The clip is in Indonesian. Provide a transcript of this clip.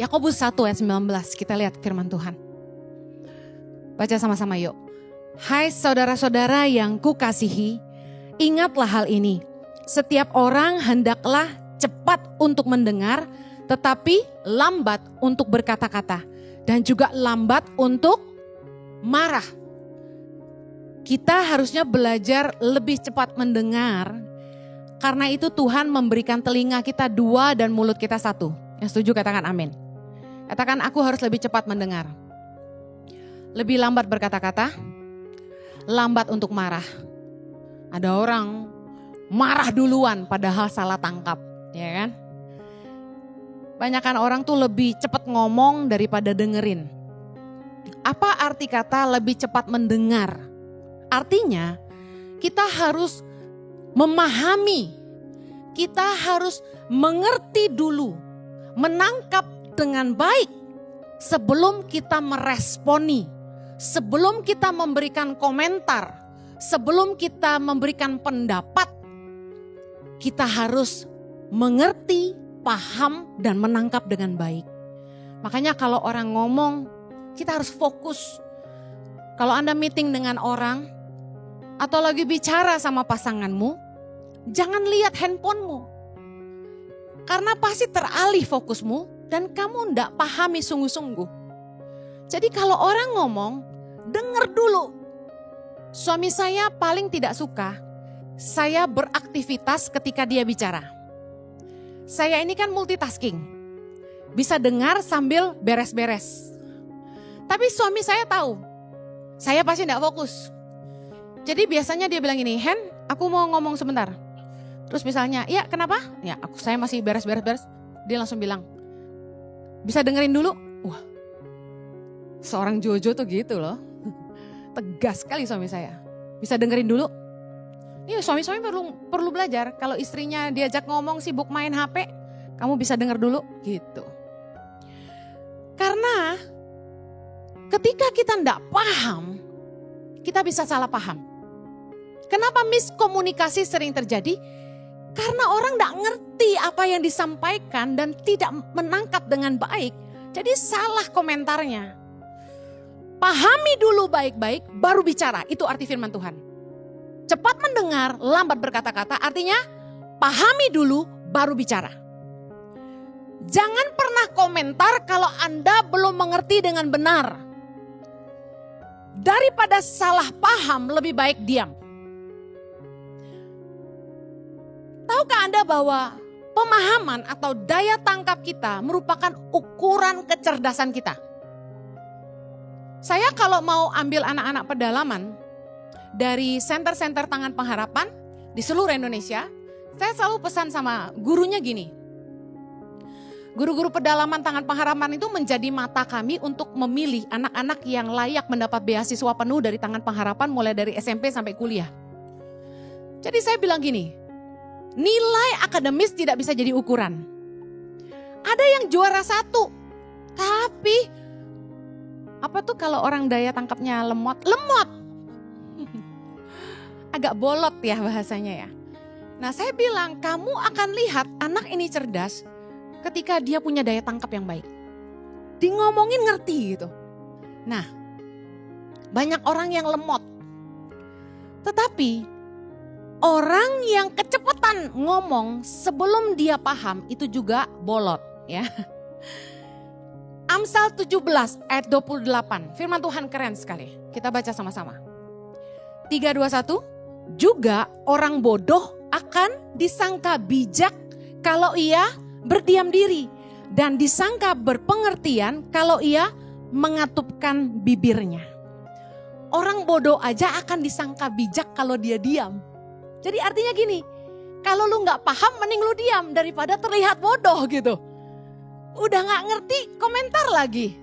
Yakobus 1 ayat 19, kita lihat firman Tuhan. Baca sama-sama yuk. Hai saudara-saudara yang kukasihi, ingatlah hal ini. Setiap orang hendaklah cepat untuk mendengar, tetapi lambat untuk berkata-kata. Dan juga lambat untuk marah. Kita harusnya belajar lebih cepat mendengar. Karena itu Tuhan memberikan telinga kita 2 dan mulut kita 1. Yang setuju katakan amin. Katakan aku harus lebih cepat mendengar. Lebih lambat berkata-kata, lambat untuk marah. Ada orang marah duluan padahal salah tangkap, ya kan? Banyakan orang tuh lebih cepat ngomong daripada dengerin. Apa arti kata lebih cepat mendengar? Artinya kita harus memahami, kita harus mengerti dulu, menangkap dengan baik sebelum kita meresponi, sebelum kita memberikan komentar, sebelum kita memberikan pendapat, kita harus mengerti, paham, dan menangkap dengan baik. Makanya kalau orang ngomong, kita harus fokus. Kalau Anda meeting dengan orang, atau lagi bicara sama pasanganmu, jangan lihat handphonemu. Karena pasti teralih fokusmu, dan kamu tidak pahami sungguh-sungguh. Jadi kalau orang ngomong, dengar dulu. Suami saya paling tidak suka saya beraktivitas ketika dia bicara. Saya ini kan multitasking. Bisa dengar sambil beres-beres. Tapi suami saya tahu, saya pasti tidak fokus. Jadi biasanya dia bilang gini, Hen, aku mau ngomong sebentar. Terus misalnya, iya kenapa? Ya saya masih beres-beres. Dia langsung bilang, bisa dengerin dulu? Wah, seorang Jojo tuh gitu loh. Tegas sekali suami saya. Bisa dengerin dulu? Iya, suami-suami perlu belajar. Kalau istrinya diajak ngomong sibuk main HP, kamu bisa denger dulu gitu. Karena ketika kita tidak paham, kita bisa salah paham. Kenapa miskomunikasi sering terjadi? Karena orang tidak ngerti apa yang disampaikan dan tidak menangkap dengan baik. Jadi salah komentarnya. Pahami dulu baik-baik baru bicara. Itu arti firman Tuhan. Cepat mendengar, lambat berkata-kata. Artinya pahami dulu baru bicara. Jangan pernah komentar kalau Anda belum mengerti dengan benar. Daripada salah paham lebih baik diam. Tahukah Anda bahwa pemahaman atau daya tangkap kita merupakan ukuran kecerdasan kita? Saya kalau mau ambil anak-anak pedalaman dari senter-senter Tangan Pengharapan di seluruh Indonesia, saya selalu pesan sama gurunya gini. Guru-guru pedalaman Tangan Pengharapan itu menjadi mata kami untuk memilih anak-anak yang layak mendapat beasiswa penuh dari Tangan Pengharapan mulai dari SMP sampai kuliah. Jadi saya bilang gini, nilai akademis tidak bisa jadi ukuran. Ada yang juara 1, tapi apa tuh kalau orang daya tangkapnya lemot? Agak bolot ya bahasanya ya. Nah saya bilang kamu akan lihat anak ini cerdas ketika dia punya daya tangkap yang baik. Di ngomongin ngerti gitu. Nah banyak orang yang lemot. Tetapi orang yang kecepatan ngomong sebelum dia paham itu juga bolot ya. Amsal 17 ayat 28. Firman Tuhan keren sekali. Kita baca sama-sama. 3, 2, 1. Juga orang bodoh akan disangka bijak kalau ia berdiam diri. Dan disangka berpengertian kalau ia mengatupkan bibirnya. Orang bodoh aja akan disangka bijak kalau dia diam. Jadi artinya gini, kalau lu gak paham mending lu diam daripada terlihat bodoh gitu. Udah gak ngerti komentar lagi.